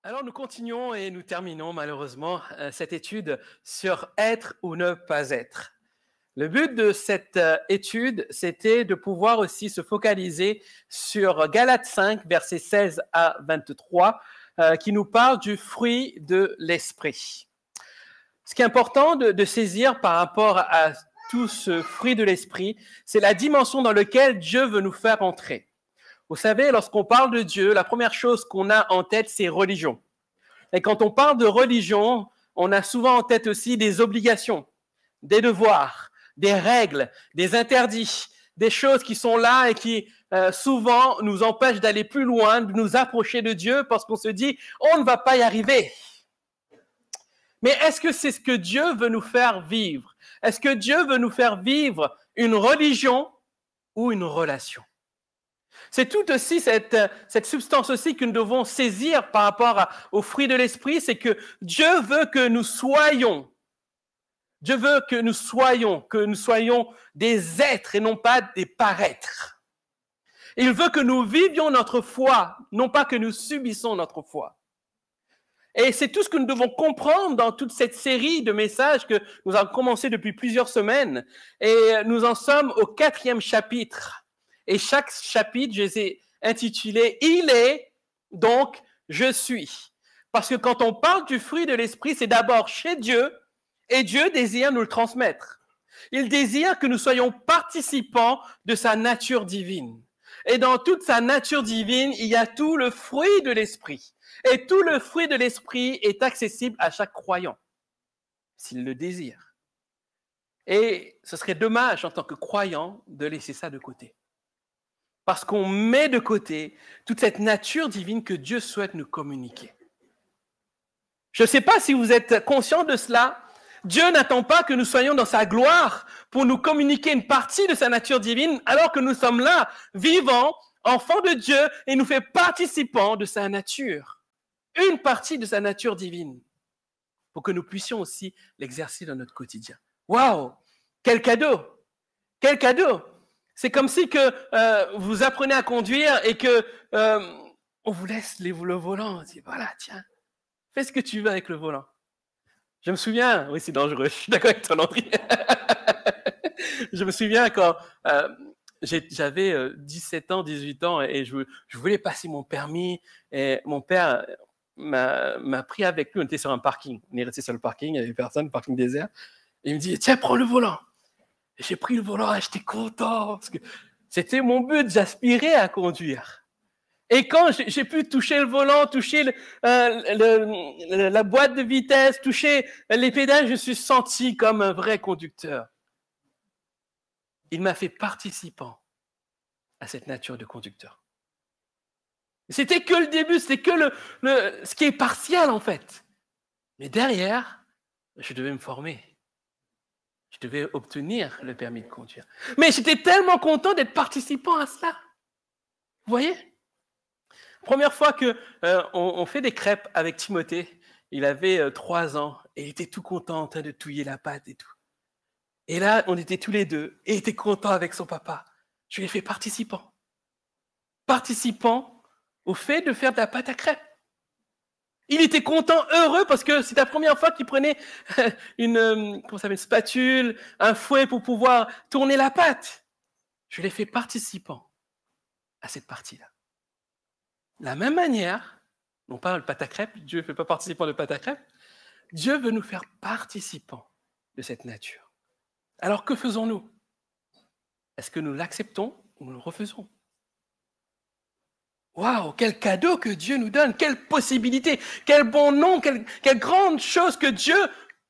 Alors nous continuons et nous terminons malheureusement cette étude sur être ou ne pas être. Le but de cette étude, c'était de pouvoir aussi se focaliser sur Galates 5, versets 16 à 23, qui nous parle du fruit de l'esprit. Ce qui est important de saisir par rapport à tout ce fruit de l'esprit, c'est la dimension dans laquelle Dieu veut nous faire entrer. Vous savez, lorsqu'on parle de Dieu, la première chose qu'on a en tête, c'est religion. Et quand on parle de religion, on a souvent en tête aussi des obligations, des devoirs, des règles, des interdits, des choses qui sont là et qui souvent nous empêchent d'aller plus loin, de nous approcher de Dieu parce qu'on se dit « on ne va pas y arriver ». Mais est-ce que c'est ce que Dieu veut nous faire vivre? Est-ce que Dieu veut nous faire vivre une religion ou une relation? C'est tout aussi cette substance aussi que nous devons saisir par rapport au fruit de l'esprit, c'est que Dieu veut que nous soyons. Dieu veut que nous soyons des êtres et non pas des paraîtres. Il veut que nous vivions notre foi, non pas que nous subissons notre foi. Et c'est tout ce que nous devons comprendre dans toute cette série de messages que nous avons commencé depuis plusieurs semaines. Et nous en sommes au 4e chapitre. Et chaque chapitre, je les ai intitulés « Il est, donc je suis ». Parce que quand on parle du fruit de l'esprit, c'est d'abord chez Dieu, et Dieu désire nous le transmettre. Il désire que nous soyons participants de sa nature divine. Et dans toute sa nature divine, il y a tout le fruit de l'esprit. Et tout le fruit de l'esprit est accessible à chaque croyant, s'il le désire. Et ce serait dommage en tant que croyant de laisser ça de côté. Parce qu'on met de côté toute cette nature divine que Dieu souhaite nous communiquer. Je ne sais pas si vous êtes conscient de cela. Dieu n'attend pas que nous soyons dans sa gloire pour nous communiquer une partie de sa nature divine, alors que nous sommes là, vivants, enfants de Dieu, et nous fait participants de sa nature. Une partie de sa nature divine, pour que nous puissions aussi l'exercer dans notre quotidien. Waouh! Quel cadeau! Quel cadeau! C'est comme si que vous apprenez à conduire et que on vous laisse le volant. On dit, voilà, tiens, fais ce que tu veux avec le volant. Je me souviens, oui, c'est dangereux, je suis d'accord avec toi, Landry. Je me souviens quand j'avais 17 ans, 18 ans et je voulais passer mon permis et mon père m'a pris avec lui. On était sur un parking, on est resté sur le parking, il n'y avait personne, parking désert. Et il me dit, tiens, prends le volant. Et j'ai pris le volant et j'étais content parce que c'était mon but, j'aspirais à conduire. Et quand j'ai pu toucher le volant, toucher la boîte de vitesse, toucher les pédales, je me suis senti comme un vrai conducteur. Il m'a fait participant à cette nature de conducteur. C'était que le début, c'était que ce qui est partiel en fait. Mais derrière, je devais me former. Je devais obtenir le permis de conduire. Mais j'étais tellement content d'être participant à cela. Vous voyez? Première fois qu'on fait des crêpes avec Timothée, il avait 3 ans et il était tout content en train de touiller la pâte et tout. Et là, on était tous les deux et il était content avec son papa. Je l'ai fait participant. Participant au fait de faire de la pâte à crêpes. Il était content, heureux, parce que c'est la première fois qu'il prenait une spatule, un fouet pour pouvoir tourner la pâte. Je l'ai fait participant à cette partie-là. De la même manière, non pas le pâte à crêpes, Dieu ne fait pas participant de pâte à crêpes, Dieu veut nous faire participants de cette nature. Alors que faisons-nous? Est-ce que nous l'acceptons ou nous le refusons? Waouh, quel cadeau que Dieu nous donne, quelle possibilité, quel bon nom, quelle grande chose que Dieu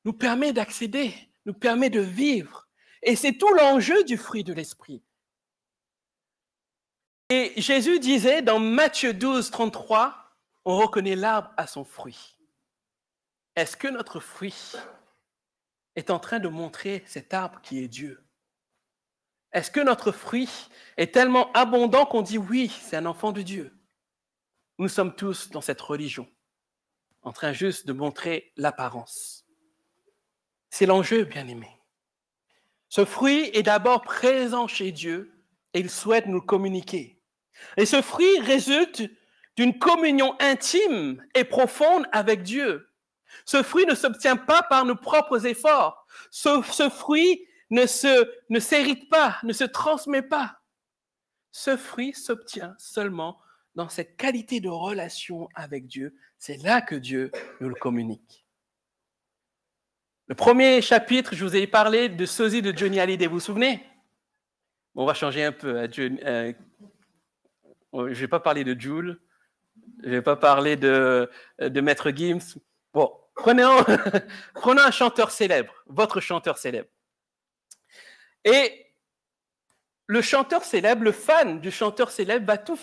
nous permet d'accéder, nous permet de vivre. Et c'est tout l'enjeu du fruit de l'esprit. Et Jésus disait dans Matthieu 12, 33, on reconnaît l'arbre à son fruit. Est-ce que notre fruit est en train de montrer cet arbre qui est Dieu? Est-ce que notre fruit est tellement abondant qu'on dit oui, c'est un enfant de Dieu? Nous sommes tous dans cette religion, en train juste de montrer l'apparence. C'est l'enjeu, bien-aimé. Ce fruit est d'abord présent chez Dieu et il souhaite nous le communiquer. Et ce fruit résulte d'une communion intime et profonde avec Dieu. Ce fruit ne s'obtient pas par nos propres efforts. Ce fruit ne s'hérite pas, ne se transmet pas. Ce fruit s'obtient seulement dans cette qualité de relation avec Dieu. C'est là que Dieu nous le communique. Le premier chapitre, je vous ai parlé de sosie de Johnny Hallyday, vous vous souvenez? On va changer un peu. Je ne vais pas parler de Jules, je ne vais pas parler de Maître Gims. Bon, prenons un chanteur célèbre, votre chanteur célèbre. Et le chanteur célèbre, le fan du chanteur célèbre va tout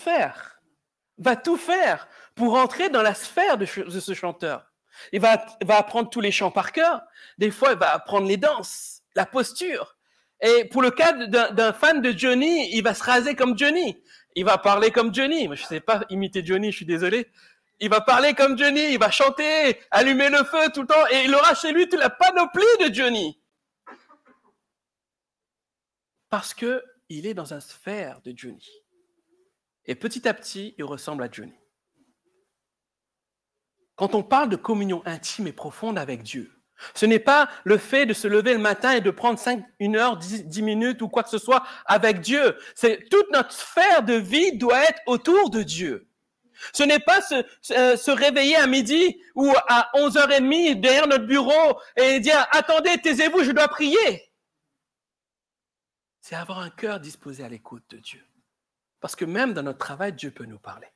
faire pour entrer dans la sphère de ce chanteur. Il va apprendre tous les chants par cœur. Des fois, il va apprendre les danses, la posture. Et pour le cas d'un fan de Johnny, il va se raser comme Johnny. Il va parler comme Johnny. Moi, je ne sais pas imiter Johnny, je suis désolé. Il va parler comme Johnny, il va chanter, allumer le feu tout le temps, et il aura chez lui toute la panoplie de Johnny. Parce qu'il est dans une sphère de Johnny. Et petit à petit, il ressemble à Johnny. Quand on parle de communion intime et profonde avec Dieu, ce n'est pas le fait de se lever le matin et de prendre 1 heure, 10 minutes ou quoi que ce soit avec Dieu. C'est toute notre sphère de vie doit être autour de Dieu. Ce n'est pas se réveiller à midi ou à 11h30 derrière notre bureau et dire « Attendez, taisez-vous, je dois prier ». C'est avoir un cœur disposé à l'écoute de Dieu. Parce que même dans notre travail, Dieu peut nous parler.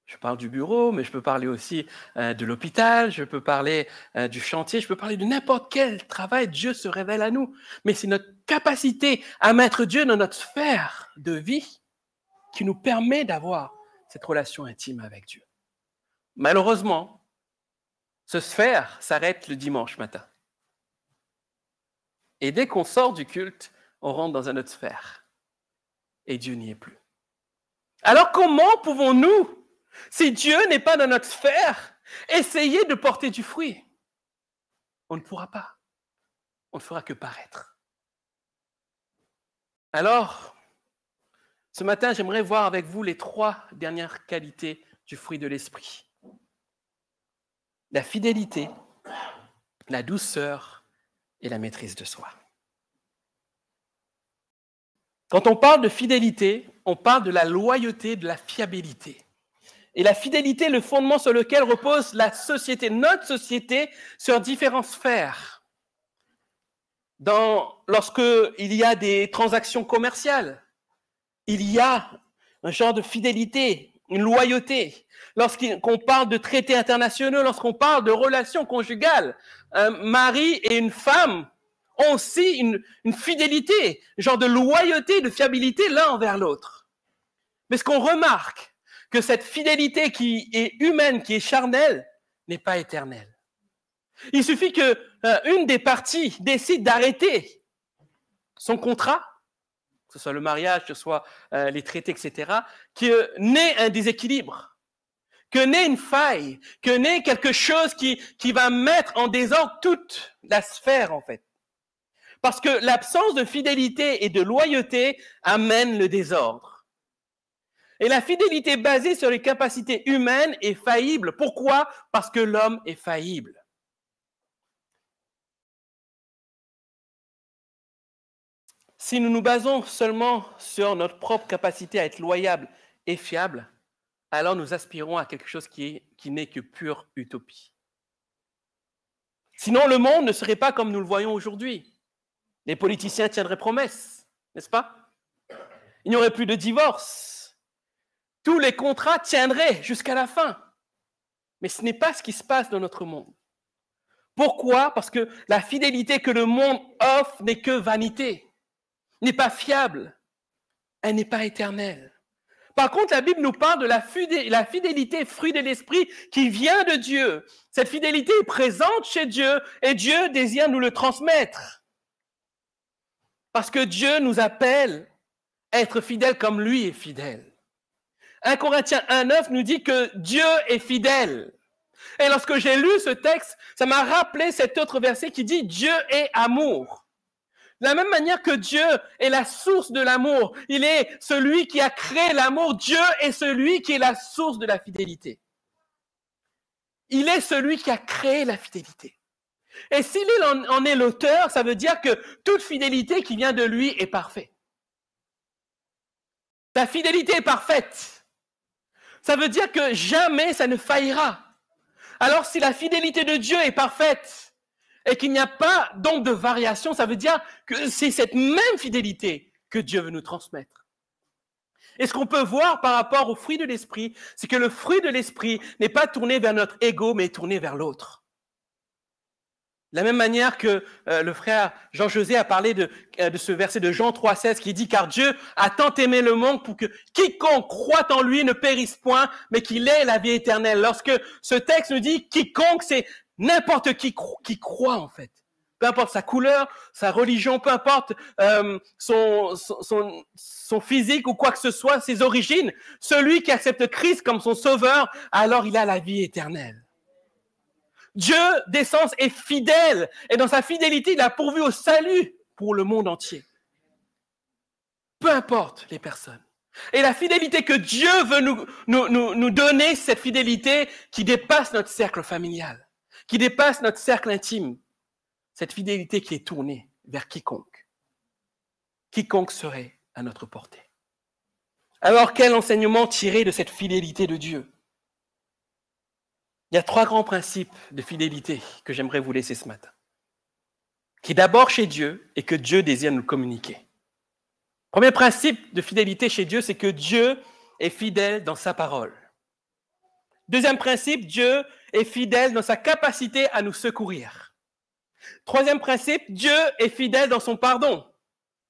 Je parle du bureau, mais je peux parler aussi de l'hôpital, je peux parler du chantier, je peux parler de n'importe quel travail, Dieu se révèle à nous. Mais c'est notre capacité à mettre Dieu dans notre sphère de vie qui nous permet d'avoir cette relation intime avec Dieu. Malheureusement, ce sphère s'arrête le dimanche matin. Et dès qu'on sort du culte, on rentre dans une autre sphère. Et Dieu n'y est plus. Alors comment pouvons-nous, si Dieu n'est pas dans notre sphère, essayer de porter du fruit? On ne pourra pas. On ne fera que paraître. Alors, ce matin, j'aimerais voir avec vous les 3 dernières qualités du fruit de l'esprit. La fidélité, la douceur et la maîtrise de soi. Quand on parle de fidélité, on parle de la loyauté, de la fiabilité. Et la fidélité est le fondement sur lequel repose la société, notre société, sur différentes sphères. Lorsqu'il y a des transactions commerciales, il y a un genre de fidélité, une loyauté. Lorsqu'on parle de traités internationaux, lorsqu'on parle de relations conjugales, un mari et une femme ont aussi une fidélité, un genre de loyauté, de fiabilité l'un envers l'autre. Mais ce qu'on remarque, que cette fidélité qui est humaine, qui est charnelle, n'est pas éternelle. Il suffit qu'une des parties décide d'arrêter son contrat, que ce soit le mariage, que ce soit les traités, etc., que naît un déséquilibre, que naît une faille, que naît quelque chose qui va mettre en désordre toute la sphère, en fait. Parce que l'absence de fidélité et de loyauté amène le désordre. Et la fidélité basée sur les capacités humaines est faillible. Pourquoi? Parce que l'homme est faillible. Si nous nous basons seulement sur notre propre capacité à être loyable et fiable, alors nous aspirons à quelque chose qui n'est que pure utopie. Sinon, le monde ne serait pas comme nous le voyons aujourd'hui. Les politiciens tiendraient promesse, n'est-ce pas? Il n'y aurait plus de divorce. Tous les contrats tiendraient jusqu'à la fin. Mais ce n'est pas ce qui se passe dans notre monde. Pourquoi? Parce que la fidélité que le monde offre n'est que vanité, n'est pas fiable, elle n'est pas éternelle. Par contre, la Bible nous parle de la fidélité, fruit de l'esprit qui vient de Dieu. Cette fidélité est présente chez Dieu et Dieu désire nous le transmettre. Parce que Dieu nous appelle à être fidèles comme lui est fidèle. 1 Corinthiens 1,9 nous dit que Dieu est fidèle. Et lorsque j'ai lu ce texte, ça m'a rappelé cet autre verset qui dit « Dieu est amour ». De la même manière que Dieu est la source de l'amour, il est celui qui a créé l'amour, Dieu est celui qui est la source de la fidélité. Il est celui qui a créé la fidélité. Et s'il en est l'auteur, ça veut dire que toute fidélité qui vient de lui est parfaite. Ta fidélité est parfaite. Ça veut dire que jamais ça ne faillira. Alors si la fidélité de Dieu est parfaite et qu'il n'y a pas donc de variation, ça veut dire que c'est cette même fidélité que Dieu veut nous transmettre. Et ce qu'on peut voir par rapport au fruit de l'esprit, c'est que le fruit de l'esprit n'est pas tourné vers notre ego, mais tourné vers l'autre. De la même manière que le frère Jean-José a parlé de ce verset de Jean 3,16 qui dit « Car Dieu a tant aimé le monde pour que quiconque croit en lui ne périsse point, mais qu'il ait la vie éternelle. » Lorsque ce texte nous dit « quiconque », c'est n'importe qui croit en fait. Peu importe sa couleur, sa religion, peu importe son physique ou quoi que ce soit, ses origines. Celui qui accepte Christ comme son sauveur, alors il a la vie éternelle. Dieu, d'essence, est fidèle. Et dans sa fidélité, il a pourvu au salut pour le monde entier. Peu importe les personnes. Et la fidélité que Dieu veut nous donner, cette fidélité qui dépasse notre cercle familial, qui dépasse notre cercle intime. Cette fidélité qui est tournée vers quiconque. Quiconque serait à notre portée. Alors, quel enseignement tirer de cette fidélité de Dieu? Il y a 3 grands principes de fidélité que j'aimerais vous laisser ce matin, qui est d'abord chez Dieu et que Dieu désire nous communiquer. Premier principe de fidélité chez Dieu, c'est que Dieu est fidèle dans sa parole. Deuxième principe, Dieu est fidèle dans sa capacité à nous secourir. Troisième principe, Dieu est fidèle dans son pardon.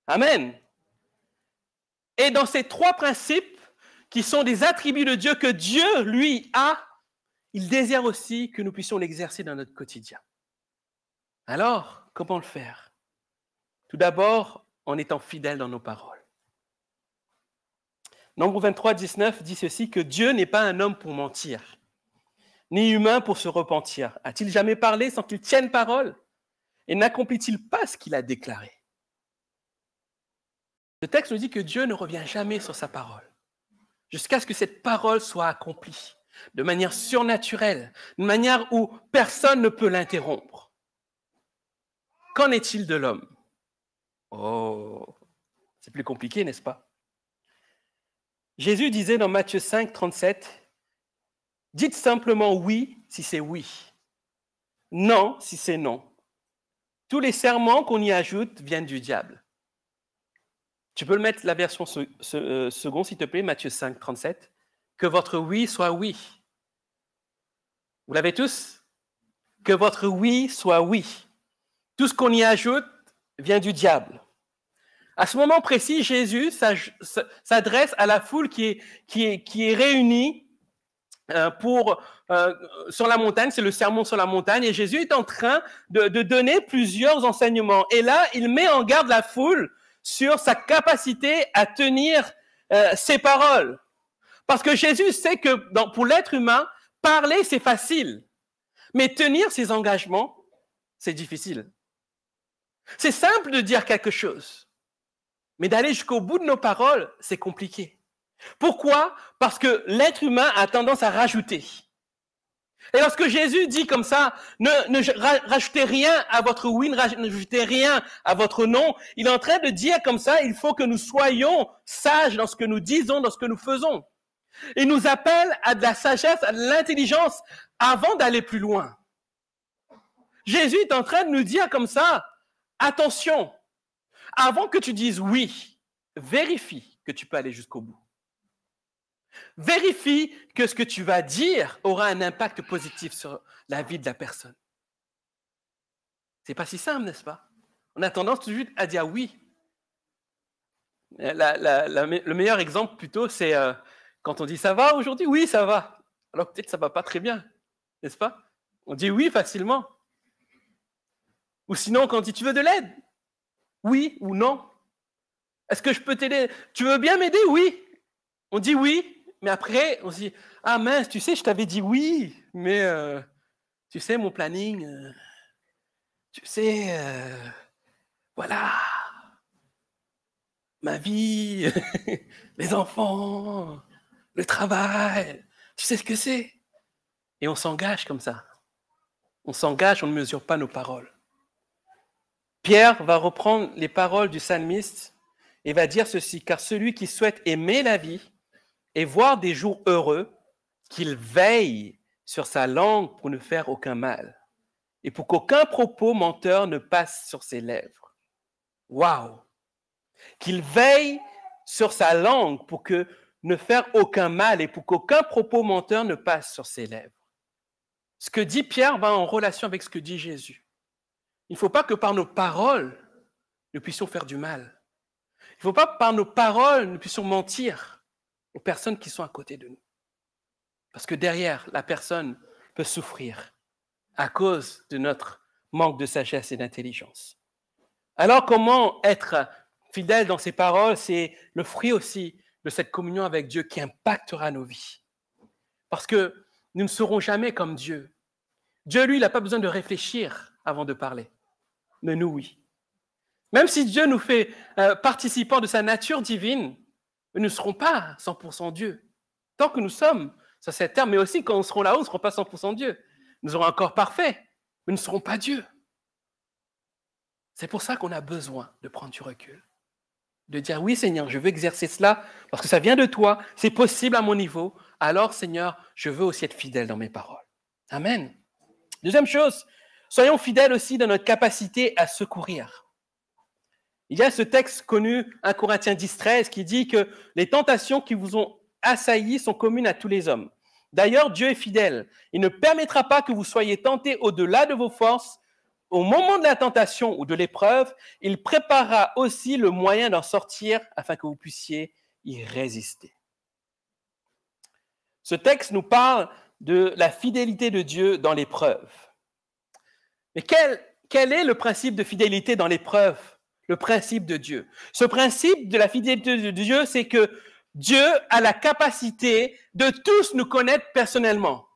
Amen. Et dans ces 3 principes, qui sont des attributs de Dieu que Dieu, lui, a, il désire aussi que nous puissions l'exercer dans notre quotidien. Alors, comment le faire? Tout d'abord, en étant fidèle dans nos paroles. Nombre 23, 19 dit ceci, que Dieu n'est pas un homme pour mentir, ni humain pour se repentir. A-t-il jamais parlé sans qu'il tienne parole? Et n'accomplit-il pas ce qu'il a déclaré? Le texte nous dit que Dieu ne revient jamais sur sa parole, jusqu'à ce que cette parole soit accomplie de manière surnaturelle, de manière où personne ne peut l'interrompre. Qu'en est-il de l'homme? Oh, c'est plus compliqué, n'est-ce pas? Jésus disait dans Matthieu 5, 37, « Dites simplement oui si c'est oui, non si c'est non. Tous les serments qu'on y ajoute viennent du diable. » Tu peux le mettre la version seconde, s'il te plaît, Matthieu 5, 37. Que votre oui soit oui. Vous l'avez tous? Que votre oui soit oui. Tout ce qu'on y ajoute vient du diable. À ce moment précis, Jésus s'adresse à la foule qui est réunie sur la montagne, c'est le sermon sur la montagne, et Jésus est en train de donner plusieurs enseignements. Et là, il met en garde la foule sur sa capacité à tenir ses paroles. Parce que Jésus sait que pour l'être humain, parler, c'est facile. Mais tenir ses engagements, c'est difficile. C'est simple de dire quelque chose. Mais d'aller jusqu'au bout de nos paroles, c'est compliqué. Pourquoi? Parce que l'être humain a tendance à rajouter. Et lorsque Jésus dit comme ça, ne rajoutez rien à votre oui, ne rajoutez rien à votre non, il est en train de dire comme ça, il faut que nous soyons sages dans ce que nous disons, dans ce que nous faisons. Il nous appelle à de la sagesse, à de l'intelligence avant d'aller plus loin. Jésus est en train de nous dire comme ça, attention, avant que tu dises oui, vérifie que tu peux aller jusqu'au bout. Vérifie que ce que tu vas dire aura un impact positif sur la vie de la personne. C'est pas si simple, n'est-ce pas? On a tendance toujours à dire oui. Le meilleur exemple plutôt, c'est quand on dit ça va aujourd'hui? Oui, ça va. Alors peut-être ça va pas très bien, n'est-ce pas? On dit oui facilement. Ou sinon, quand on dit tu veux de l'aide? Oui ou non? Est-ce que je peux t'aider? Tu veux bien m'aider? Oui. On dit oui. Mais après, on se dit, ah mince, tu sais, je t'avais dit oui, mais tu sais, mon planning, tu sais, voilà, ma vie, les enfants, le travail, tu sais ce que c'est? Et on s'engage comme ça. On s'engage, on ne mesure pas nos paroles. Pierre va reprendre les paroles du psalmiste et va dire ceci, car celui qui souhaite aimer la vie et voir des jours heureux, qu'il veille sur sa langue pour ne faire aucun mal et pour qu'aucun propos menteur ne passe sur ses lèvres. Waouh! Qu'il veille sur sa langue pour que ne faire aucun mal et pour qu'aucun propos menteur ne passe sur ses lèvres. Ce que dit Pierre va en relation avec ce que dit Jésus. Il ne faut pas que par nos paroles, nous puissions faire du mal. Il ne faut pas que par nos paroles, nous puissions mentir aux personnes qui sont à côté de nous. Parce que derrière, la personne peut souffrir à cause de notre manque de sagesse et d'intelligence. Alors, comment être fidèle dans ses paroles? C'est le fruit aussi de cette communion avec Dieu qui impactera nos vies. Parce que nous ne serons jamais comme Dieu. Dieu, lui, il n'a pas besoin de réfléchir avant de parler. Mais nous, oui. Même si Dieu nous fait participants de sa nature divine, nous ne serons pas 100% Dieu. Tant que nous sommes sur cette terre, mais aussi quand nous serons là-haut, nous ne serons pas 100% Dieu. Nous aurons un corps parfait, mais nous ne serons pas Dieu. C'est pour ça qu'on a besoin de prendre du recul. De dire, oui Seigneur, je veux exercer cela parce que ça vient de toi, c'est possible à mon niveau. Alors Seigneur, je veux aussi être fidèle dans mes paroles. Amen. Deuxième chose, soyons fidèles aussi dans notre capacité à secourir. Il y a ce texte connu, 1 Corinthiens 10:13, qui dit que les tentations qui vous ont assaillis sont communes à tous les hommes. D'ailleurs, Dieu est fidèle. Il ne permettra pas que vous soyez tentés au-delà de vos forces. Au moment de la tentation ou de l'épreuve, il préparera aussi le moyen d'en sortir afin que vous puissiez y résister. Ce texte nous parle de la fidélité de Dieu dans l'épreuve. Mais quel est le principe de fidélité dans l'épreuve? Le principe de Dieu. Ce principe de la fidélité de Dieu, c'est que Dieu a la capacité de tous nous connaître personnellement.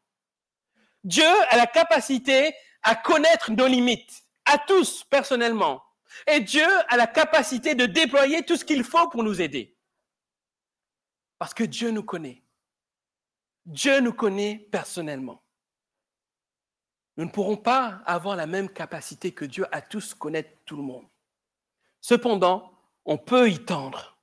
Dieu a la capacité à connaître nos limites, à tous personnellement. Et Dieu a la capacité de déployer tout ce qu'il faut pour nous aider. Parce que Dieu nous connaît. Dieu nous connaît personnellement. Nous ne pourrons pas avoir la même capacité que Dieu à tous connaître tout le monde. Cependant, on peut y tendre.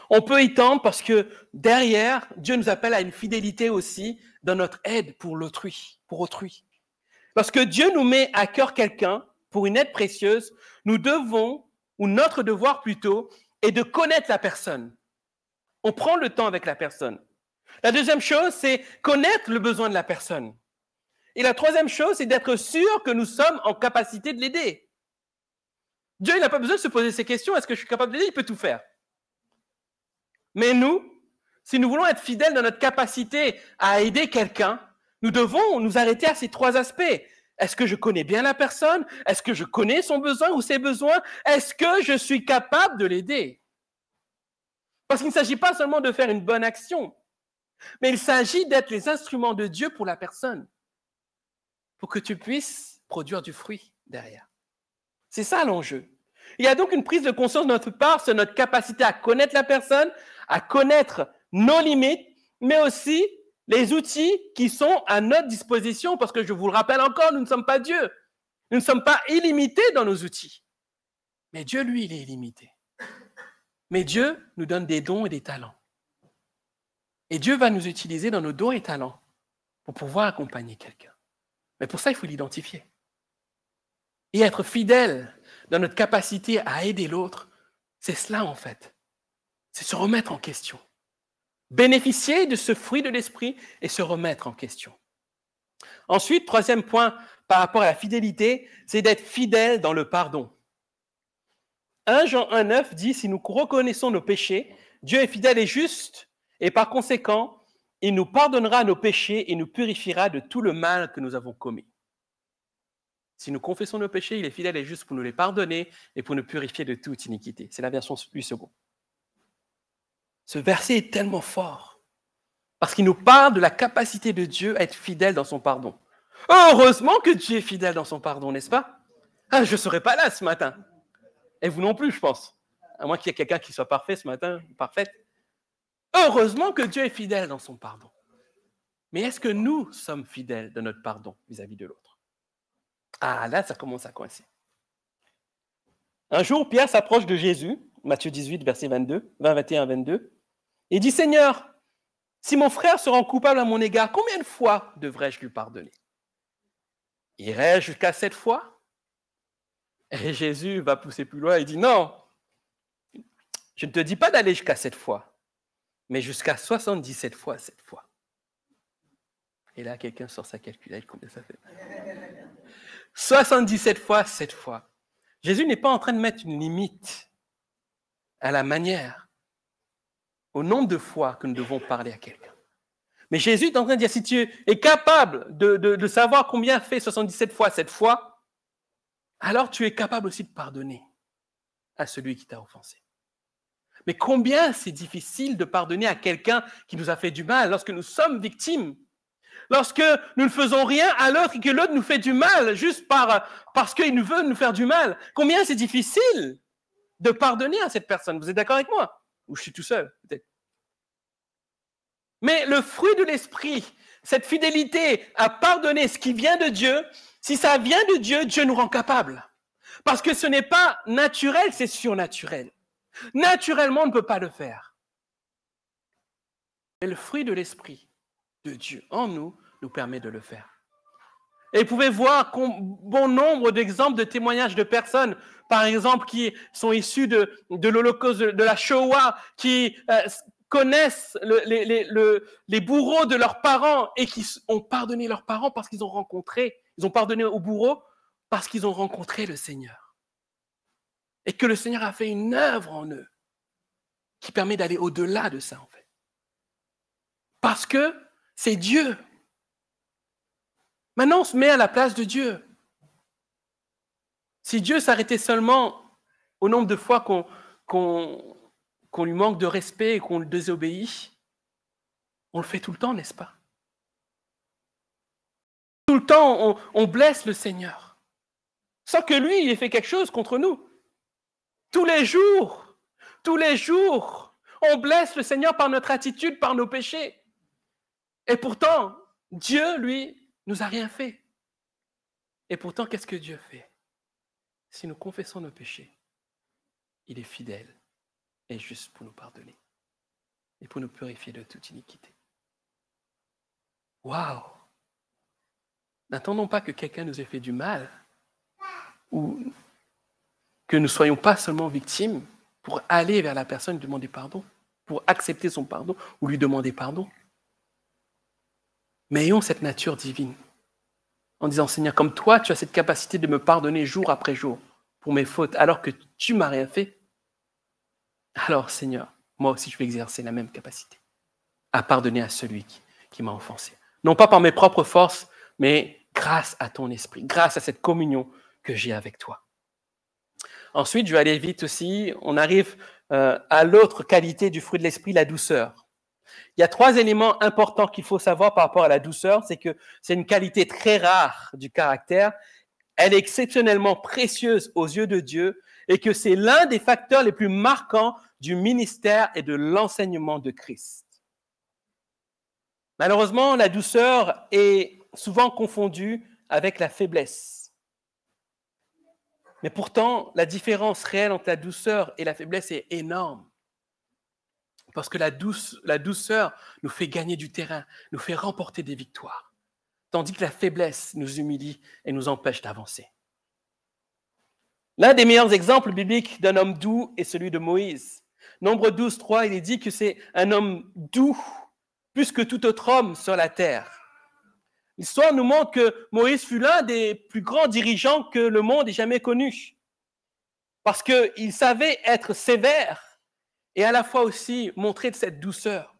On peut y tendre parce que derrière, Dieu nous appelle à une fidélité aussi dans notre aide pour l'autrui, pour autrui. Lorsque Dieu nous met à cœur quelqu'un pour une aide précieuse, nous devons, ou notre devoir plutôt, est de connaître la personne. On prend le temps avec la personne. La deuxième chose, c'est connaître le besoin de la personne. Et la troisième chose, c'est d'être sûr que nous sommes en capacité de l'aider. Dieu, il n'a pas besoin de se poser ces questions. Est-ce que je suis capable d'aider? Il peut tout faire. Mais nous, si nous voulons être fidèles dans notre capacité à aider quelqu'un, nous devons nous arrêter à ces trois aspects. Est-ce que je connais bien la personne? Est-ce que je connais son besoin ou ses besoins? Est-ce que je suis capable de l'aider? Parce qu'il ne s'agit pas seulement de faire une bonne action, mais il s'agit d'être les instruments de Dieu pour la personne, pour que tu puisses produire du fruit derrière. C'est ça l'enjeu. Il y a donc une prise de conscience de notre part sur notre capacité à connaître la personne, à connaître nos limites, mais aussi les outils qui sont à notre disposition, parce que je vous le rappelle encore, nous ne sommes pas Dieu. Nous ne sommes pas illimités dans nos outils. Mais Dieu, lui, il est illimité. Mais Dieu nous donne des dons et des talents. Et Dieu va nous utiliser dans nos dons et talents pour pouvoir accompagner quelqu'un. Mais pour ça, il faut l'identifier. Et être fidèle dans notre capacité à aider l'autre, c'est cela en fait. C'est se remettre en question. Bénéficier de ce fruit de l'esprit et se remettre en question. Ensuite, troisième point par rapport à la fidélité, c'est d'être fidèle dans le pardon. 1 Jean 1,9 dit « Si nous reconnaissons nos péchés, Dieu est fidèle et juste, et par conséquent, il nous pardonnera nos péchés et nous purifiera de tout le mal que nous avons commis. » Si nous confessons nos péchés, il est fidèle et juste pour nous les pardonner et pour nous purifier de toute iniquité. C'est la version 8 Ce verset est tellement fort parce qu'il nous parle de la capacité de Dieu à être fidèle dans son pardon. Heureusement que Dieu est fidèle dans son pardon, n'est-ce pas? Je ne serais pas là ce matin. Et vous non plus, je pense. à moins qu'il y ait quelqu'un qui soit parfait ce matin, parfaite. Heureusement que Dieu est fidèle dans son pardon. Mais est-ce que nous sommes fidèles de notre pardon vis-à-vis de l'autre? Ah, là, ça commence à coincer. Un jour, Pierre s'approche de Jésus, Matthieu 18, verset 21 à 22, et dit, « Seigneur, si mon frère se rend coupable à mon égard, combien de fois devrais-je lui pardonner? Irai-je jusqu'à 7 fois? » Et Jésus va pousser plus loin et dit, « Non, je ne te dis pas d'aller jusqu'à 7 fois, mais jusqu'à 77 fois 7 fois. » Et là, quelqu'un sort sa calculette, combien ça fait? 77 fois 7 fois. Jésus n'est pas en train de mettre une limite à la manière, au nombre de fois que nous devons parler à quelqu'un. Mais Jésus est en train de dire, si tu es capable de savoir combien fait 77 fois 7 fois, alors tu es capable aussi de pardonner à celui qui t'a offensé. Mais combien c'est difficile de pardonner à quelqu'un qui nous a fait du mal lorsque nous sommes victimes, lorsque nous ne faisons rien à l'autre et que l'autre nous fait du mal juste parce qu'il veut nous faire du mal. Combien c'est difficile de pardonner à cette personne. Vous êtes d'accord avec moi? Ou je suis tout seul, peut-être. Mais le fruit de l'esprit, cette fidélité à pardonner ce qui vient de Dieu, si ça vient de Dieu, Dieu nous rend capables. Parce que ce n'est pas naturel, c'est surnaturel. Naturellement, on ne peut pas le faire. Et le fruit de l'esprit de Dieu en nous permet de le faire. Et vous pouvez voir bon nombre d'exemples de témoignages de personnes, par exemple, qui sont issus de l'Holocauste, de la Shoah, qui connaissent les bourreaux de leurs parents et qui ont pardonné leurs parents parce qu'ils ont pardonné aux bourreaux parce qu'ils ont rencontré le Seigneur. Et que le Seigneur a fait une œuvre en eux qui permet d'aller au-delà de ça, en fait. Parce que c'est Dieu. Maintenant, on se met à la place de Dieu. Si Dieu s'arrêtait seulement au nombre de fois qu'on lui manque de respect et qu'on le désobéit, on le fait tout le temps, n'est-ce pas? Tout le temps, on blesse le Seigneur, sans que lui, il ait fait quelque chose contre nous. Tous les jours, on blesse le Seigneur par notre attitude, par nos péchés. Et pourtant, Dieu, lui, nous a rien fait. Et pourtant, qu'est-ce que Dieu fait? Si nous confessons nos péchés, il est fidèle et juste pour nous pardonner et pour nous purifier de toute iniquité. Waouh! N'attendons pas que quelqu'un nous ait fait du mal ou que nous ne soyons pas seulement victimes pour aller vers la personne et demander pardon, pour accepter son pardon ou lui demander pardon. Mais ayons cette nature divine en disant, Seigneur, comme toi, tu as cette capacité de me pardonner jour après jour pour mes fautes alors que tu ne m'as rien fait. Alors, Seigneur, moi aussi, je vais exercer la même capacité à pardonner à celui qui m'a offensé. Non pas par mes propres forces, mais grâce à ton esprit, grâce à cette communion que j'ai avec toi. Ensuite, je vais aller vite aussi, on arrive à l'autre qualité du fruit de l'esprit, la douceur. Il y a 3 éléments importants qu'il faut savoir par rapport à la douceur, c'est que c'est une qualité très rare du caractère, elle est exceptionnellement précieuse aux yeux de Dieu et que c'est l'un des facteurs les plus marquants du ministère et de l'enseignement de Christ. Malheureusement, la douceur est souvent confondue avec la faiblesse. Mais pourtant, la différence réelle entre la douceur et la faiblesse est énorme. Parce que la douceur nous fait gagner du terrain, nous fait remporter des victoires. Tandis que la faiblesse nous humilie et nous empêche d'avancer. L'un des meilleurs exemples bibliques d'un homme doux est celui de Moïse. Nombre 12, 3, il est dit que c'est un homme doux, plus que tout autre homme sur la terre. L'histoire nous montre que Moïse fut l'un des plus grands dirigeants que le monde ait jamais connu. Parce qu'il savait être sévère et à la fois aussi montrer de cette douceur.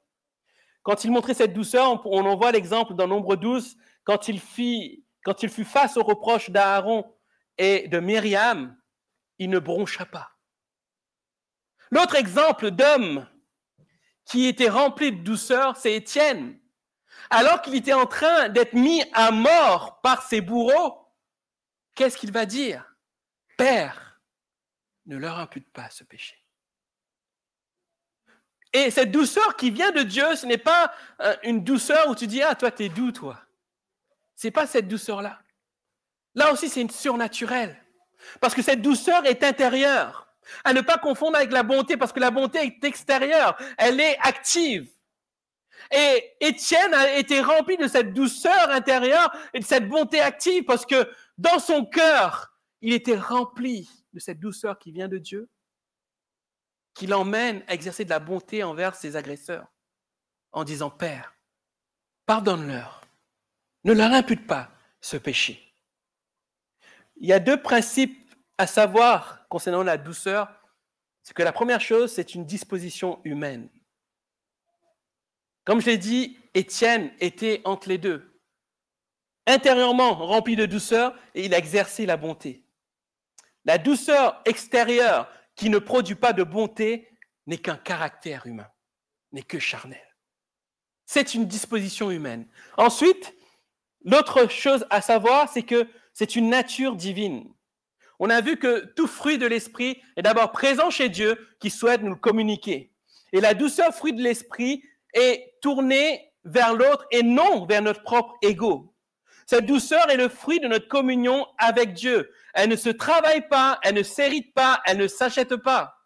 Quand il montrait cette douceur, on en voit l'exemple dans Nombre 12, quand il fut face aux reproches d'Aaron et de Myriam, il ne broncha pas. L'autre exemple d'homme qui était rempli de douceur, c'est Étienne. Alors qu'il était en train d'être mis à mort par ses bourreaux, qu'est-ce qu'il va dire? Père, ne leur impute pas ce péché. Et cette douceur qui vient de Dieu, ce n'est pas une douceur où tu dis, ah, toi, t'es doux, toi. Ce n'est pas cette douceur-là. Là aussi, c'est une surnaturelle. Parce que cette douceur est intérieure. À ne pas confondre avec la bonté, parce que la bonté est extérieure. Elle est active. Et Étienne a été rempli de cette douceur intérieure et de cette bonté active, parce que dans son cœur, il était rempli de cette douceur qui vient de Dieu, qui l'emmène à exercer de la bonté envers ses agresseurs, en disant, Père, pardonne-leur, ne leur impute pas ce péché. Il y a deux principes à savoir concernant la douceur. C'est que la première chose, c'est une disposition humaine. Comme je l'ai dit, Étienne était entre les deux. Intérieurement rempli de douceur, et il a exercé la bonté. La douceur extérieure qui ne produit pas de bonté n'est qu'un caractère humain, n'est que charnel. C'est une disposition humaine. Ensuite, l'autre chose à savoir, c'est que c'est une nature divine. On a vu que tout fruit de l'esprit est d'abord présent chez Dieu qui souhaite nous le communiquer. Et la douceur, fruit de l'esprit, est tournée vers l'autre et non vers notre propre ego. Cette douceur est le fruit de notre communion avec Dieu. Elle ne se travaille pas, elle ne s'hérite pas, elle ne s'achète pas.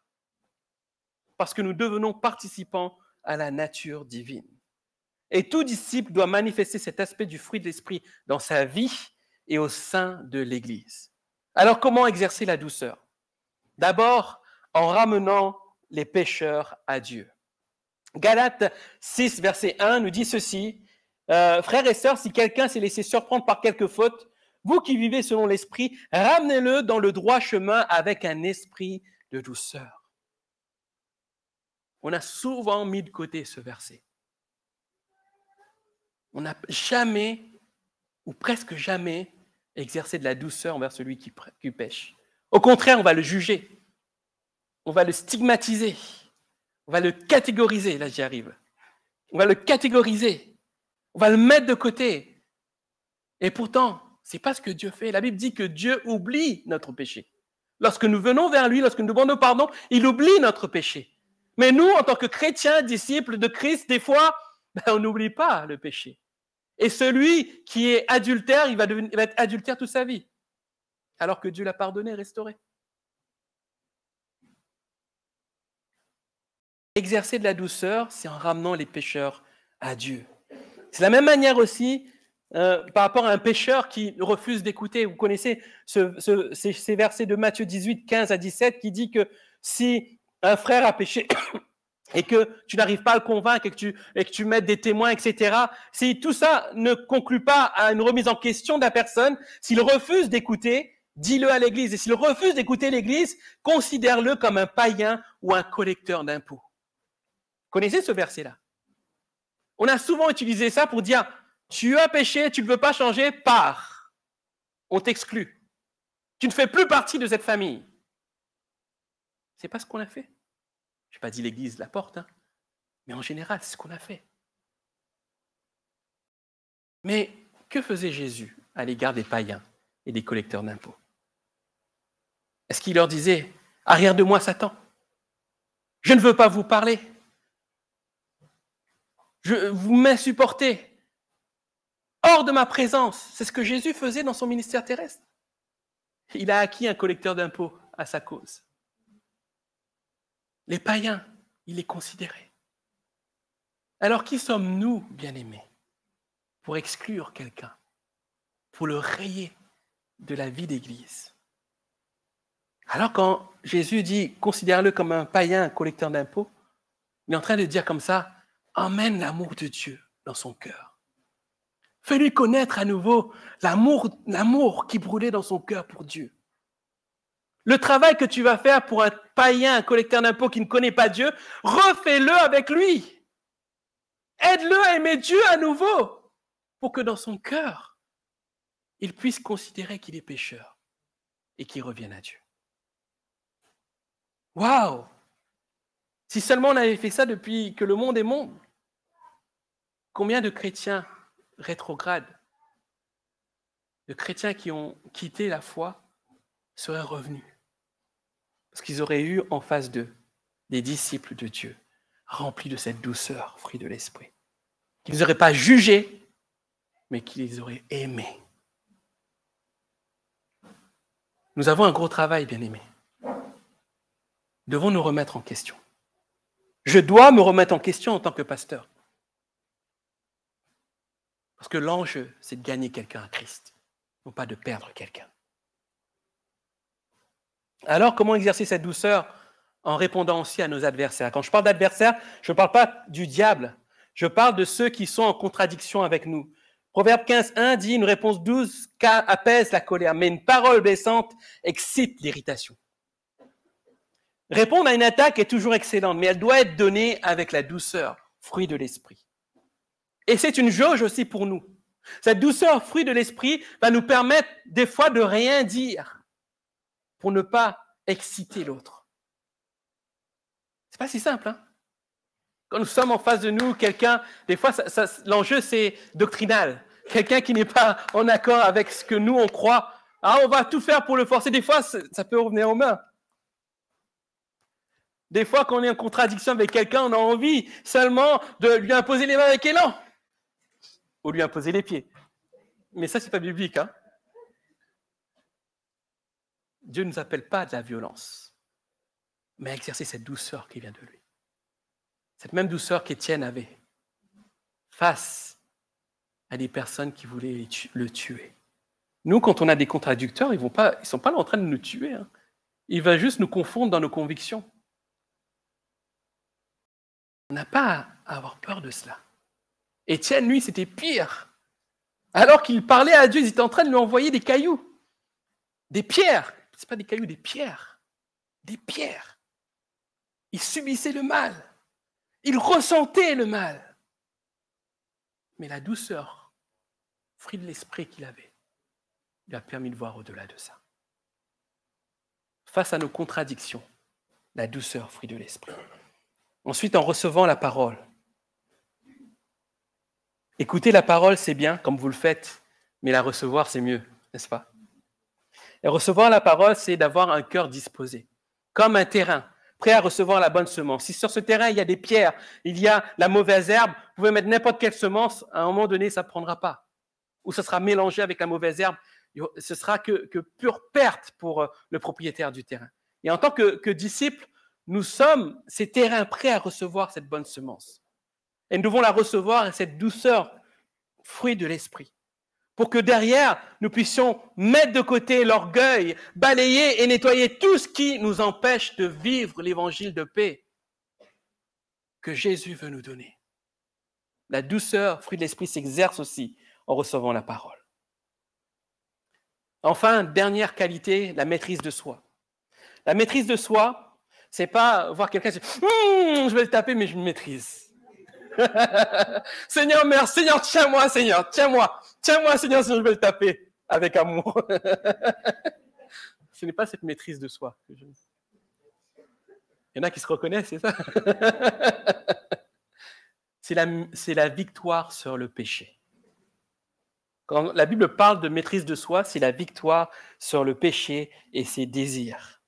Parce que nous devenons participants à la nature divine. Et tout disciple doit manifester cet aspect du fruit de l'esprit dans sa vie et au sein de l'Église. Alors, comment exercer la douceur? D'abord, en ramenant les pécheurs à Dieu. Galates 6, verset 1 nous dit ceci, frères et sœurs, si quelqu'un s'est laissé surprendre par quelque faute, vous qui vivez selon l'esprit, ramenez-le dans le droit chemin avec un esprit de douceur. On a souvent mis de côté ce verset. On n'a jamais, ou presque jamais, exercé de la douceur envers celui qui pêche. Au contraire, on va le juger, on va le stigmatiser, on va le catégoriser, là j'y arrive. On va le catégoriser, on va le mettre de côté. Et pourtant, ce n'est pas ce que Dieu fait. La Bible dit que Dieu oublie notre péché. Lorsque nous venons vers lui, lorsque nous demandons pardon, il oublie notre péché. Mais nous, en tant que chrétiens, disciples de Christ, des fois, on n'oublie pas le péché. Et celui qui est adultère, il va être adultère toute sa vie, alors que Dieu l'a pardonné et restauré. Exercer de la douceur, c'est en ramenant les pécheurs à Dieu. C'est la même manière aussi par rapport à un pécheur qui refuse d'écouter. Vous connaissez ces versets de Matthieu 18, 15 à 17 qui dit que si un frère a péché et que tu n'arrives pas à le convaincre et que tu mettes des témoins, etc., si tout ça ne conclut pas à une remise en question de la personne, s'il refuse d'écouter, dis-le à l'Église. Et s'il refuse d'écouter l'Église, considère-le comme un païen ou un collecteur d'impôts. Connaissez ce verset-là? On a souvent utilisé ça pour dire, tu as péché, tu ne veux pas changer, pars. On t'exclut. Tu ne fais plus partie de cette famille. C'est pas ce qu'on a fait. Je n'ai pas dit l'Église la porte, hein, mais en général, c'est ce qu'on a fait. Mais que faisait Jésus à l'égard des païens et des collecteurs d'impôts? Est-ce qu'il leur disait, arrière de moi, Satan, je ne veux pas vous parler, vous m'insupportez, hors de ma présence? C'est ce que Jésus faisait dans son ministère terrestre. Il a acquis un collecteur d'impôts à sa cause. Les païens, il les considérait. Alors qui sommes-nous, bien-aimés, pour exclure quelqu'un, pour le rayer de la vie d'Église? Alors quand Jésus dit « considère-le comme un païen, un collecteur d'impôts », il est en train de dire comme ça « emmène l'amour de Dieu dans son cœur ». Fais-lui connaître à nouveau l'amour qui brûlait dans son cœur pour Dieu. Le travail que tu vas faire pour un païen, un collecteur d'impôts qui ne connaît pas Dieu, refais-le avec lui. Aide-le à aimer Dieu à nouveau pour que dans son cœur, il puisse considérer qu'il est pécheur et qu'il revienne à Dieu. Waouh! Si seulement on avait fait ça depuis que le monde est monde, combien de chrétiens rétrogrades, de chrétiens qui ont quitté la foi, seraient revenus? Parce qu'ils auraient eu en face d'eux des disciples de Dieu, remplis de cette douceur, fruit de l'esprit. Qui ne les aurait pas jugés, mais qui les aurait aimés. Nous avons un gros travail, bien-aimés. Devons nous remettre en question. Je dois me remettre en question en tant que pasteur. Parce que l'enjeu, c'est de gagner quelqu'un à Christ, non pas de perdre quelqu'un. Alors, comment exercer cette douceur en répondant aussi à nos adversaires? Quand je parle d'adversaires, je ne parle pas du diable. Je parle de ceux qui sont en contradiction avec nous. Proverbe 15:1 dit, une réponse douce apaise la colère, mais une parole blessante excite l'irritation. Répondre à une attaque est toujours excellente, mais elle doit être donnée avec la douceur, fruit de l'esprit. Et c'est une jauge aussi pour nous. Cette douceur, fruit de l'esprit, va nous permettre des fois de rien dire pour ne pas exciter l'autre. C'est pas si simple, hein? Quand nous sommes en face de nous, quelqu'un, des fois, l'enjeu, c'est doctrinal. Quelqu'un qui n'est pas en accord avec ce que nous, on croit. Ah, on va tout faire pour le forcer. Des fois, ça peut revenir aux mains. Des fois, quand on est en contradiction avec quelqu'un, on a envie seulement de lui imposer les mains avec élan. Ou lui imposer les pieds. Mais ça, c'est pas biblique, hein? Dieu ne nous appelle pas à de la violence, mais à exercer cette douceur qui vient de lui. Cette même douceur qu'Étienne avait face à des personnes qui voulaient le tuer. Nous, quand on a des contradicteurs, ils ne sont pas là en train de nous tuer. Hein. Ils vont juste nous confondre dans nos convictions. On n'a pas à avoir peur de cela. Étienne, lui, c'était pire. Alors qu'il parlait à Dieu, ils étaient en train de lui envoyer des cailloux, des pierres. Ce n'est pas des cailloux, des pierres. Des pierres. Il subissait le mal. Il ressentait le mal. Mais la douceur, fruit de l'esprit qu'il avait, lui a permis de voir au-delà de ça. Face à nos contradictions, la douceur, fruit de l'esprit. Ensuite, en recevant la parole. Écouter la parole, c'est bien, comme vous le faites, mais la recevoir, c'est mieux, n'est-ce pas? Et recevoir la parole, c'est d'avoir un cœur disposé, comme un terrain, prêt à recevoir la bonne semence. Si sur ce terrain, il y a des pierres, il y a la mauvaise herbe, vous pouvez mettre n'importe quelle semence, à un moment donné, ça ne prendra pas. Ou ça sera mélangé avec la mauvaise herbe, ce sera que pure perte pour le propriétaire du terrain. Et en tant que disciples, nous sommes ces terrains prêts à recevoir cette bonne semence. Et nous devons la recevoir à cette douceur, fruit de l'esprit. Pour que derrière, nous puissions mettre de côté l'orgueil, balayer et nettoyer tout ce qui nous empêche de vivre l'évangile de paix que Jésus veut nous donner. La douceur, fruit de l'esprit, s'exerce aussi en recevant la parole. Enfin, dernière qualité, la maîtrise de soi. La maîtrise de soi, c'est pas voir quelqu'un et dire « je vais le taper, mais je me maîtrise ». Seigneur, merci, Seigneur, tiens-moi, Seigneur, tiens-moi, Seigneur, sinon je vais le taper avec amour. Ce n'est pas cette maîtrise de soi. Il y en a qui se reconnaissent, c'est ça? C'est la victoire sur le péché. Quand la Bible parle de maîtrise de soi, c'est la victoire sur le péché et ses désirs.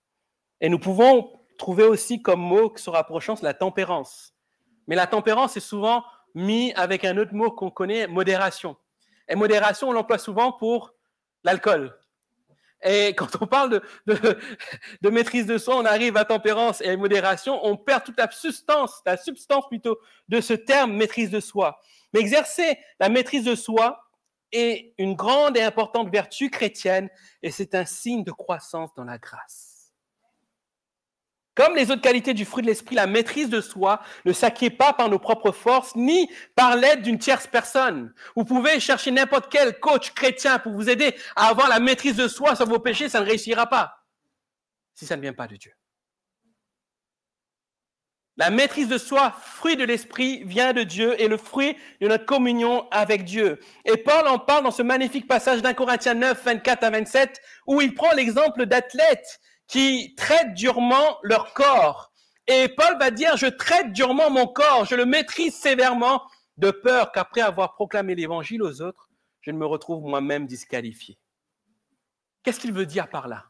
Et nous pouvons trouver aussi comme mot qui se rapprochant la tempérance. Mais la tempérance est souvent mise avec un autre mot qu'on connaît, modération. Et modération, on l'emploie souvent pour l'alcool. Et quand on parle de maîtrise de soi, on arrive à tempérance et à modération, on perd toute la substance plutôt de ce terme maîtrise de soi. Mais exercer la maîtrise de soi est une grande et importante vertu chrétienne et c'est un signe de croissance dans la grâce. Comme les autres qualités du fruit de l'esprit, la maîtrise de soi ne s'acquiert pas par nos propres forces ni par l'aide d'une tierce personne. Vous pouvez chercher n'importe quel coach chrétien pour vous aider à avoir la maîtrise de soi sur vos péchés, ça ne réussira pas si ça ne vient pas de Dieu. La maîtrise de soi, fruit de l'esprit, vient de Dieu et le fruit de notre communion avec Dieu. Et Paul en parle dans ce magnifique passage d'1 Corinthiens 9, 24 à 27, où il prend l'exemple d'athlètes qui traitent durement leur corps. Et Paul va dire, je traite durement mon corps, je le maîtrise sévèrement, de peur qu'après avoir proclamé l'évangile aux autres, je ne me retrouve moi-même disqualifié. Qu'est-ce qu'il veut dire par là?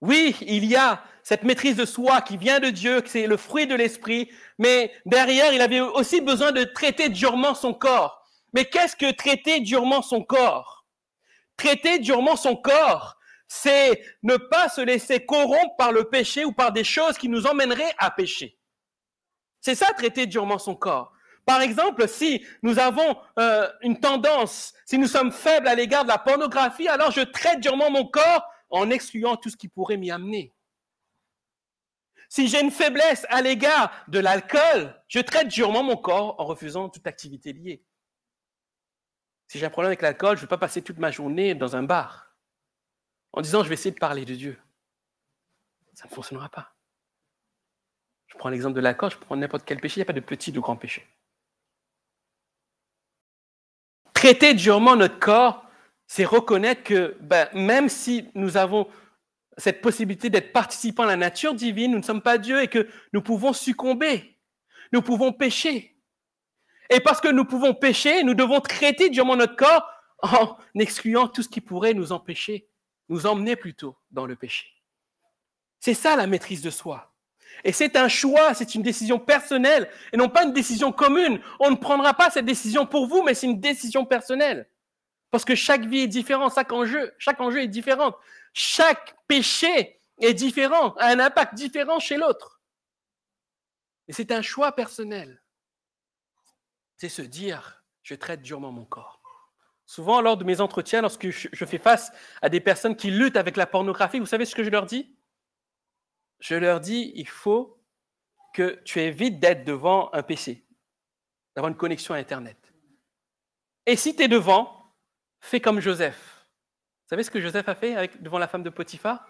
Oui, il y a cette maîtrise de soi qui vient de Dieu, que c'est le fruit de l'esprit, mais derrière, il avait aussi besoin de traiter durement son corps. Mais qu'est-ce que traiter durement son corps? Traiter durement son corps, c'est ne pas se laisser corrompre par le péché ou par des choses qui nous emmèneraient à pécher. C'est ça, traiter durement son corps. Par exemple, si nous avons une tendance, si nous sommes faibles à l'égard de la pornographie, alors je traite durement mon corps en excluant tout ce qui pourrait m'y amener. Si j'ai une faiblesse à l'égard de l'alcool, je traite durement mon corps en refusant toute activité liée. Si j'ai un problème avec l'alcool, je ne vais pas passer toute ma journée dans un bar en disant je vais essayer de parler de Dieu. Ça ne fonctionnera pas. Je prends l'exemple de l'alcool, je prends n'importe quel péché, il n'y a pas de petit ou de grand péché. Traiter durement notre corps, c'est reconnaître que même si nous avons cette possibilité d'être participants à la nature divine, nous ne sommes pas Dieu et que nous pouvons succomber, nous pouvons pécher. Et parce que nous pouvons pécher, nous devons traiter durement notre corps en excluant tout ce qui pourrait nous empêcher, nous emmener plutôt dans le péché. C'est ça la maîtrise de soi. Et c'est un choix, c'est une décision personnelle et non pas une décision commune. On ne prendra pas cette décision pour vous, mais c'est une décision personnelle. Parce que chaque vie est différente, chaque enjeu est différent. Chaque péché est différent, a un impact différent chez l'autre. Et c'est un choix personnel. C'est se dire, je traite durement mon corps. Souvent, lors de mes entretiens, lorsque je fais face à des personnes qui luttent avec la pornographie, vous savez ce que je leur dis? Je leur dis, il faut que tu évites d'être devant un PC, d'avoir une connexion à Internet. Et si tu es devant, fais comme Joseph. Vous savez ce que Joseph a fait devant la femme de Potiphar?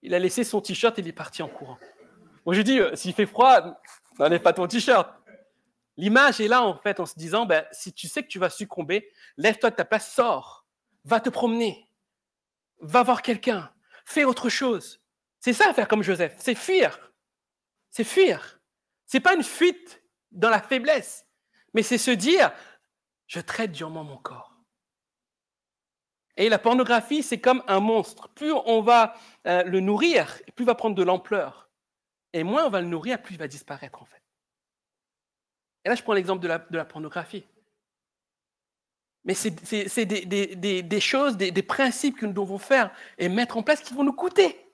Il a laissé son t-shirt et il est parti en courant. Moi, je dis, s'il fait froid, n'enlève pas ton t-shirt. L'image est là, en fait, en se disant, si tu sais que tu vas succomber, lève-toi de ta place, sors, va te promener, va voir quelqu'un, fais autre chose. C'est ça, faire comme Joseph, c'est fuir. C'est fuir. C'est pas une fuite dans la faiblesse, mais c'est se dire, je traite durement mon corps. Et la pornographie, c'est comme un monstre. Plus on va le nourrir, plus il va prendre de l'ampleur. Et moins on va le nourrir, plus il va disparaître, en fait. Et là, je prends l'exemple de la pornographie. Mais c'est des choses, des principes que nous devons faire et mettre en place qui vont nous coûter.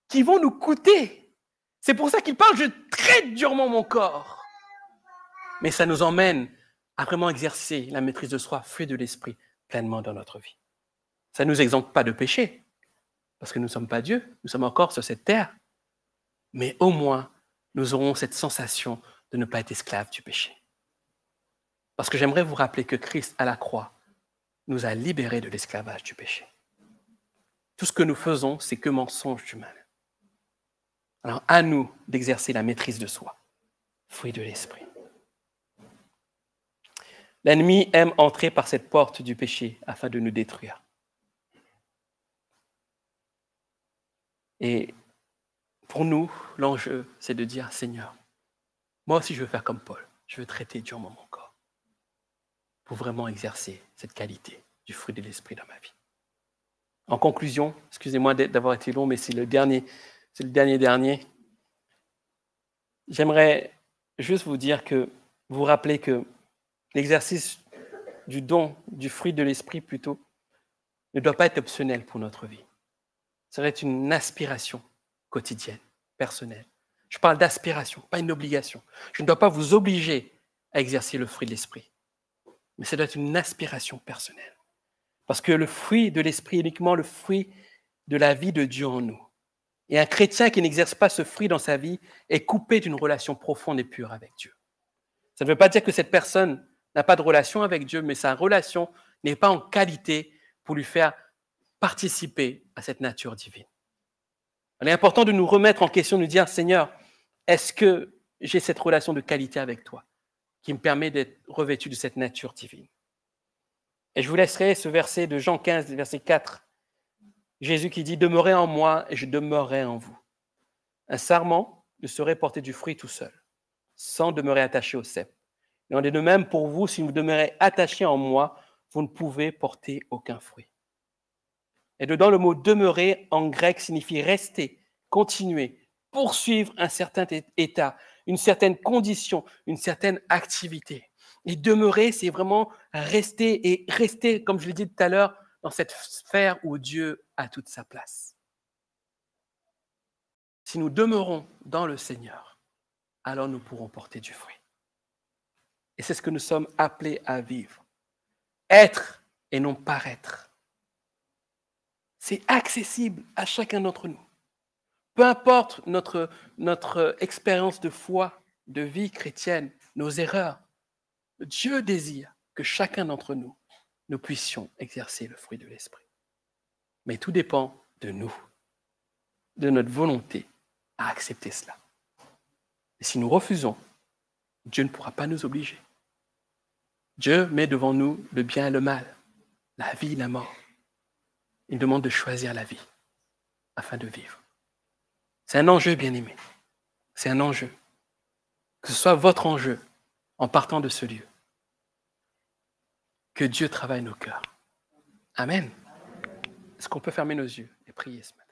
Qui vont nous coûter. C'est pour ça qu'il parle, je traite durement mon corps. Mais ça nous emmène à vraiment exercer la maîtrise de soi, fruit de l'esprit, pleinement dans notre vie. Ça ne nous exempte pas de péché, parce que nous ne sommes pas Dieu, nous sommes encore sur cette terre. Mais au moins, nous aurons cette sensation de ne pas être esclaves du péché. Parce que j'aimerais vous rappeler que Christ, à la croix, nous a libérés de l'esclavage du péché. Tout ce que nous faisons, c'est que mensonge du mal. Alors, à nous d'exercer la maîtrise de soi, fruit de l'esprit. L'ennemi aime entrer par cette porte du péché afin de nous détruire. Et pour nous, l'enjeu, c'est de dire, Seigneur, moi aussi je veux faire comme Paul, je veux traiter durement mon corps pour vraiment exercer cette qualité du fruit de l'esprit dans ma vie. En conclusion, excusez-moi d'avoir été long, mais c'est le dernier. J'aimerais juste vous dire vous rappeler que l'exercice du don, du fruit de l'esprit plutôt, ne doit pas être optionnel pour notre vie. Ça serait une aspiration quotidienne, personnelle. Je parle d'aspiration, pas une obligation. Je ne dois pas vous obliger à exercer le fruit de l'esprit, mais ça doit être une aspiration personnelle. Parce que le fruit de l'esprit est uniquement le fruit de la vie de Dieu en nous. Et un chrétien qui n'exerce pas ce fruit dans sa vie est coupé d'une relation profonde et pure avec Dieu. Ça ne veut pas dire que cette personne n'a pas de relation avec Dieu, mais sa relation n'est pas en qualité pour lui faire participer à cette nature divine. Il est important de nous remettre en question, de nous dire, Seigneur, est-ce que j'ai cette relation de qualité avec toi qui me permet d'être revêtu de cette nature divine? Et je vous laisserai ce verset de Jean 15, verset 4. Jésus qui dit, demeurez en moi et je demeurerai en vous. Un sarment ne saurait porter du fruit tout seul, sans demeurer attaché au cep. Et en est de même pour vous, si vous demeurez attachés en moi, vous ne pouvez porter aucun fruit. Et dedans, le mot demeurer en grec signifie rester, continuer, poursuivre un certain état, une certaine condition, une certaine activité. Et demeurer, c'est vraiment rester et rester, comme je l'ai dit tout à l'heure, dans cette sphère où Dieu a toute sa place. Si nous demeurons dans le Seigneur, alors nous pourrons porter du fruit. Et c'est ce que nous sommes appelés à vivre. Être et non paraître. C'est accessible à chacun d'entre nous. Peu importe notre expérience de foi, de vie chrétienne, nos erreurs, Dieu désire que chacun d'entre nous, nous puissions exercer le fruit de l'Esprit. Mais tout dépend de nous, de notre volonté à accepter cela. Et si nous refusons, Dieu ne pourra pas nous obliger. Dieu met devant nous le bien et le mal, la vie et la mort. Il demande de choisir la vie afin de vivre. C'est un enjeu, bien-aimé. C'est un enjeu. Que ce soit votre enjeu en partant de ce lieu. Que Dieu travaille nos cœurs. Amen. Est-ce qu'on peut fermer nos yeux et prier ce matin?